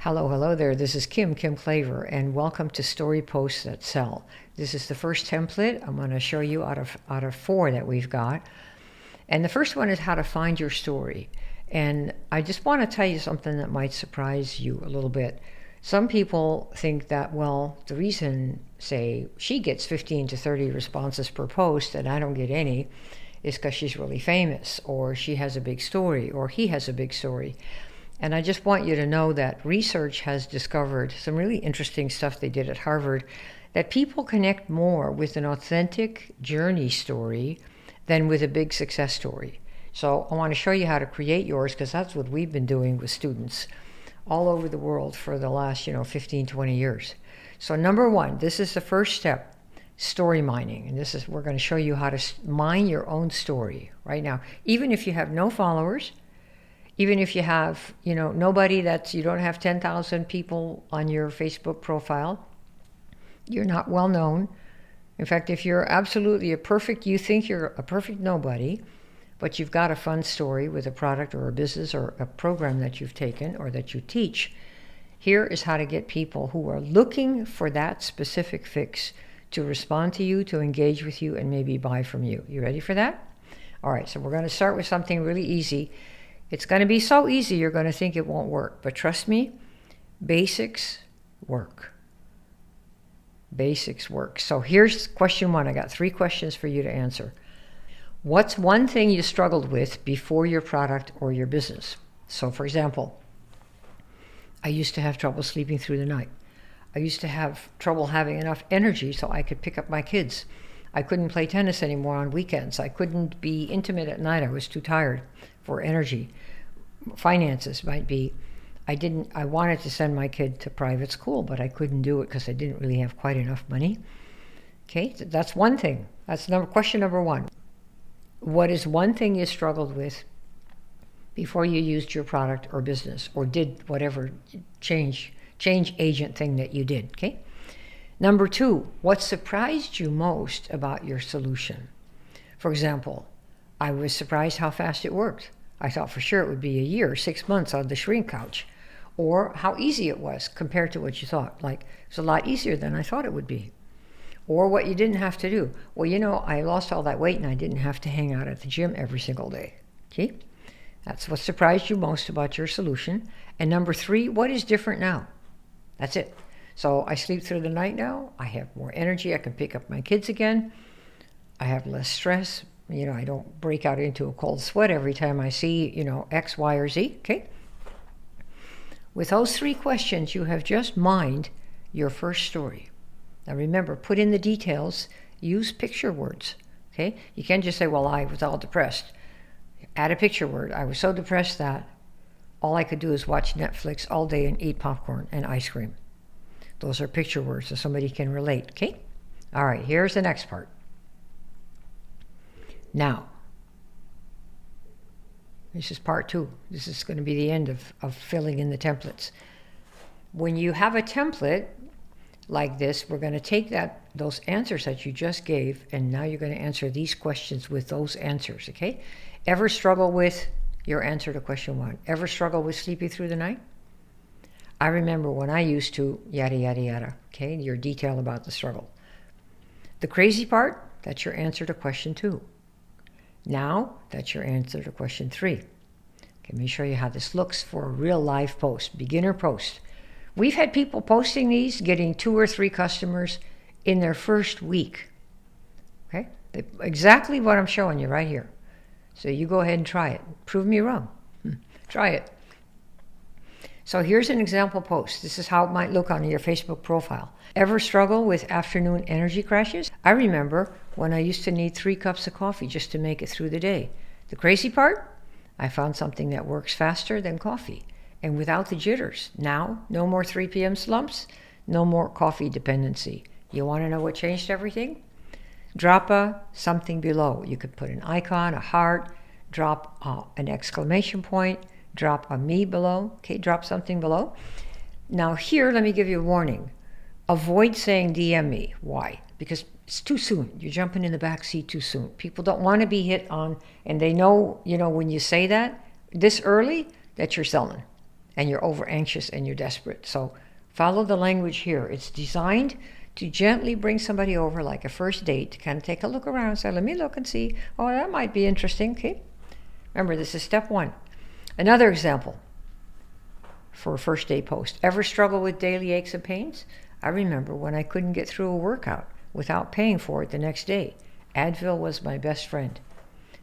Hello there. This is Kim Claver, and welcome to Story Posts That Sell. This is the first template I'm going to show you out of 4 that we've got. And the first one is how to find your story. And I just want to tell you something that might surprise you a little bit. Some people think that, well, the reason, say, she gets 15 to 30 responses per post and I don't get any is because she's really famous, or she has a big story, or he has a big story. And I just want you to know that research has discovered some really interesting stuff they did at Harvard, that people connect more with an authentic journey story than with a big success story. So I want to show you how to create yours, because that's what we've been doing with students all over the world for the last 15, 20 years. So number 1, this is the first step, story mining. And we're going to show you how to mine your own story right now. Even if you have no followers, even if you have, nobody you don't have 10,000 people on your Facebook profile, you're not well known. In fact, if you're absolutely you think you're a perfect nobody, but you've got a fun story with a product or a business or a program that you've taken or that you teach, here is how to get people who are looking for that specific fix to respond to you, to engage with you, and maybe buy from you. You ready for that? All right, so we're going to start with something really easy. It's going to be so easy you're going to think it won't work. But trust me, basics work. Basics work. So here's question 1. I got 3 questions for you to answer. What's one thing you struggled with before your product or your business? So for example, I used to have trouble sleeping through the night. I used to have trouble having enough energy so I could pick up my kids. I couldn't play tennis anymore on weekends. I couldn't be intimate at night. I was too tired for energy. Finances might be, I wanted to send my kid to private school, but I couldn't do it because I didn't really have quite enough money. Okay, that's one thing. That's question number 1. What is one thing you struggled with before you used your product or business, or did whatever change agent thing that you did? Okay. Number 2, what surprised you most about your solution? For example, I was surprised how fast it worked. I thought for sure it would be a year, 6 months on the shrink couch. Or how easy it was compared to what you thought. Like, it's a lot easier than I thought it would be. Or what you didn't have to do. Well, I lost all that weight and I didn't have to hang out at the gym every single day. Okay? That's what surprised you most about your solution. And number 3, what is different now? That's it. So I sleep through the night now. I have more energy. I can pick up my kids again. I have less stress. I don't break out into a cold sweat every time I see, X, Y, or Z. Okay? With those 3 questions, you have just mined your first story. Now remember, put in the details. Use picture words. Okay? You can't just say, well, I was all depressed. Add a picture word. I was so depressed that all I could do is watch Netflix all day and eat popcorn and ice cream. Those are picture words so somebody can relate. Okay? All right, here's the next part. Now, this is part 2. This is going to be the end of filling in the templates. When you have a template like this, we're going to take those answers that you just gave, and now you're going to answer these questions with those answers, okay? Ever struggle with your answer to question 1? Ever struggle with sleeping through the night? I remember when I used to, yada, yada, yada, okay? Your detail about the struggle. The crazy part, that's your answer to question 2. Now, that's your answer to question 3. Okay, let me show you how this looks for a real live post, beginner post. We've had people posting these, getting 2 or 3 customers in their first week. Okay, exactly what I'm showing you right here. So you go ahead and try it. Prove me wrong. Try it. So here's an example post. This is how it might look on your Facebook profile. Ever struggle with afternoon energy crashes? I remember when I used to need 3 cups of coffee just to make it through the day. The crazy part? I found something that works faster than coffee and without the jitters. Now, no more 3 p.m. slumps, no more coffee dependency. You want to know what changed everything? Drop something below. You could put an icon, a heart, drop an exclamation point, drop a me below. Okay, drop something below. Now here, let me give you a warning. Avoid saying DM me. Why? Because it's too soon. You're jumping in the back seat too soon. People don't want to be hit on, and they know, when you say that this early, that you're selling. and you're over anxious and you're desperate. So follow the language here. It's designed to gently bring somebody over, like a first date, to kind of take a look around and say, let me look and see, oh, that might be interesting. Okay. Remember, this is step one. Another example for a first date post. Ever struggle with daily aches and pains? I remember when I couldn't get through a workout without paying for it the next day. Advil was my best friend.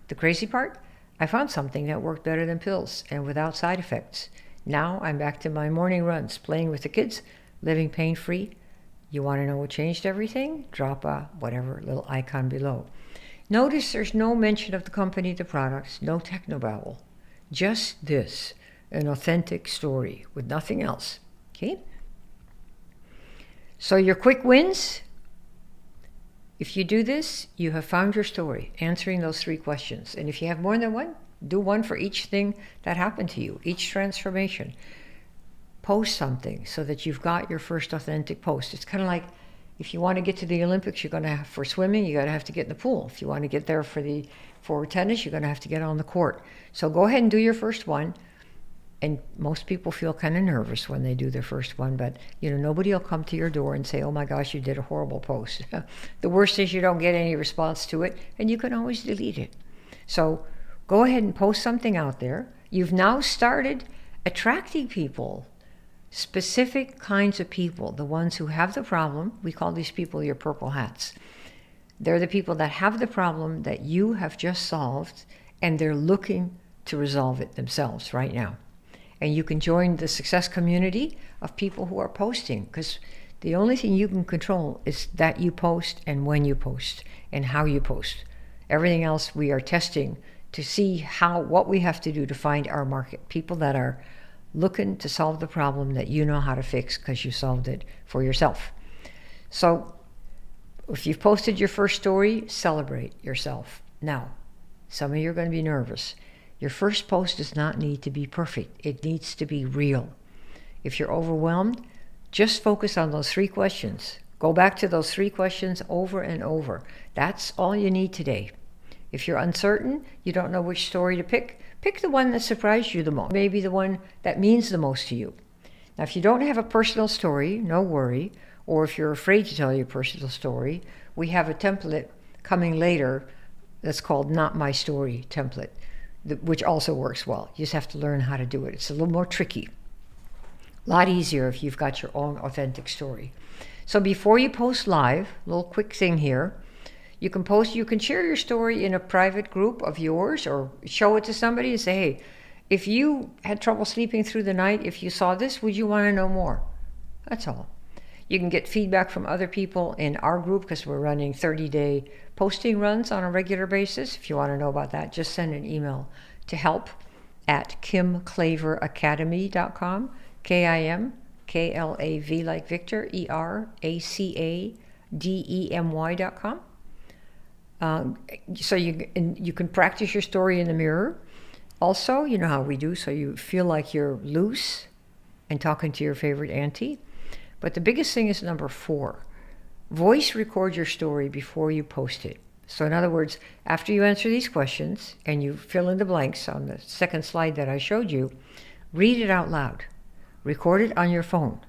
The crazy part? I found something that worked better than pills and without side effects. Now I'm back to my morning runs, playing with the kids, living pain-free. You want to know what changed everything? Drop a whatever little icon below. Notice there's no mention of the company, the products, no technobabble. Just this, an authentic story with nothing else. Okay? So your quick wins, if you do this, you have found your story, answering those 3 questions. And if you have more than one, do one for each thing that happened to you, each transformation. Post something so that you've got your first authentic post. It's kind of like if you want to get to the Olympics, you're going to have, for swimming, you're going to have to get in the pool. If you want to get there for tennis, you're going to have to get on the court. So go ahead and do your first one. And most people feel kind of nervous when they do their first one, but nobody will come to your door and say, oh my gosh, you did a horrible post. The worst is you don't get any response to it, and you can always delete it. So go ahead and post something out there. You've now started attracting people, specific kinds of people, the ones who have the problem. We call these people your purple hats. They're the people that have the problem that you have just solved, and they're looking to resolve it themselves right now. And you can join the success community of people who are posting, because the only thing you can control is that you post and when you post and how you post. Everything else we are testing to see what we have to do to find our market, people that are looking to solve the problem that you know how to fix because you solved it for yourself. So if you've posted your first story, celebrate yourself. Now, some of you are going to be nervous. Your first post does not need to be perfect. It needs to be real. If you're overwhelmed, just focus on those 3 questions. Go back to those 3 questions over and over. That's all you need today. If you're uncertain, you don't know which story to pick the one that surprised you the most, maybe the one that means the most to you. Now, if you don't have a personal story, no worry, or if you're afraid to tell your personal story, we have a template coming later that's called Not My Story template, which also works well. You just have to learn how to do it. It's a little more tricky. A lot easier if you've got your own authentic story. So before you post live, a little quick thing here, you can share your story in a private group of yours or show it to somebody and say, hey, if you had trouble sleeping through the night, if you saw this, would you want to know more? That's all. You can get feedback from other people in our group because we're running 30-day posting runs on a regular basis. If you want to know about that, just send an email to help@kimklaveracademy.com, KIMKLAV like Victor, ERACADEMY.com. So you can practice your story in the mirror. Also, you know how we do, so you feel like you're loose and talking to your favorite auntie. But the biggest thing is number 4. Voice record your story before you post it. So in other words, after you answer these questions and you fill in the blanks on the second slide that I showed you, read it out loud. Record it on your phone.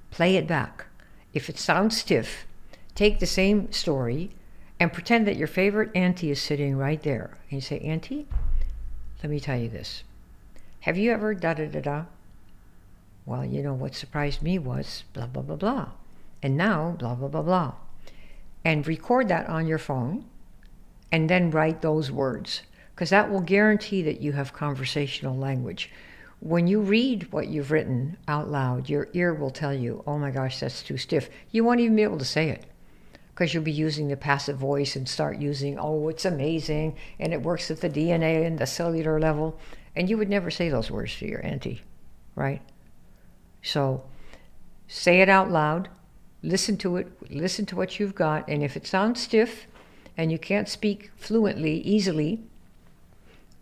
Play it back. If it sounds stiff, take the same story and pretend that your favorite auntie is sitting right there. And you say, Auntie, let me tell you this. Have you ever da-da-da-da? Well, what surprised me was blah, blah, blah, blah. And now, blah, blah, blah, blah. And record that on your phone and then write those words, because that will guarantee that you have conversational language. When you read what you've written out loud, your ear will tell you, oh my gosh, that's too stiff. You won't even be able to say it because you'll be using the passive voice and start using, oh, it's amazing, and it works at the DNA and the cellular level. And you would never say those words to your auntie, right? So say it out loud, listen to it, listen to what you've got, and if it sounds stiff and you can't speak fluently, easily,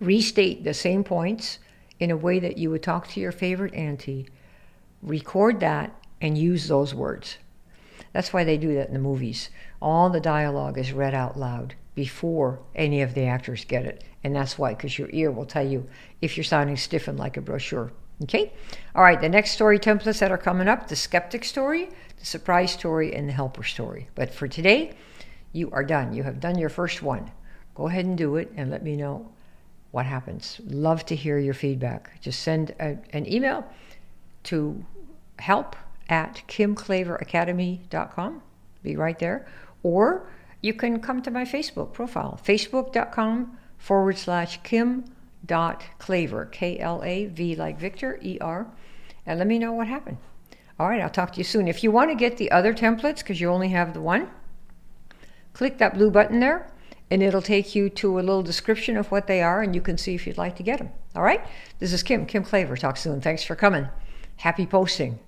restate the same points in a way that you would talk to your favorite auntie. Record that and use those words. That's why they do that in the movies. All the dialogue is read out loud before any of the actors get it. And that's why, because your ear will tell you if you're sounding stiff and like a brochure. Okay? All right, the next story templates that are coming up, the skeptic story, the surprise story, and the helper story. But for today, you are done. You have done your first one. Go ahead and do it and let me know what happens. Love to hear your feedback. Just send an email to help@kimklaveracademy.com. Be right there. Or you can come to my Facebook profile, facebook.com/Kim.Klaver, Klav like Victor, ER, and let me know what happened. All right, I'll talk to you soon. If you want to get the other templates, because you only have the one, click that blue button there, and it'll take you to a little description of what they are, and you can see if you'd like to get them. All right? This is Kim Klaver. Talk soon. Thanks for coming. Happy posting.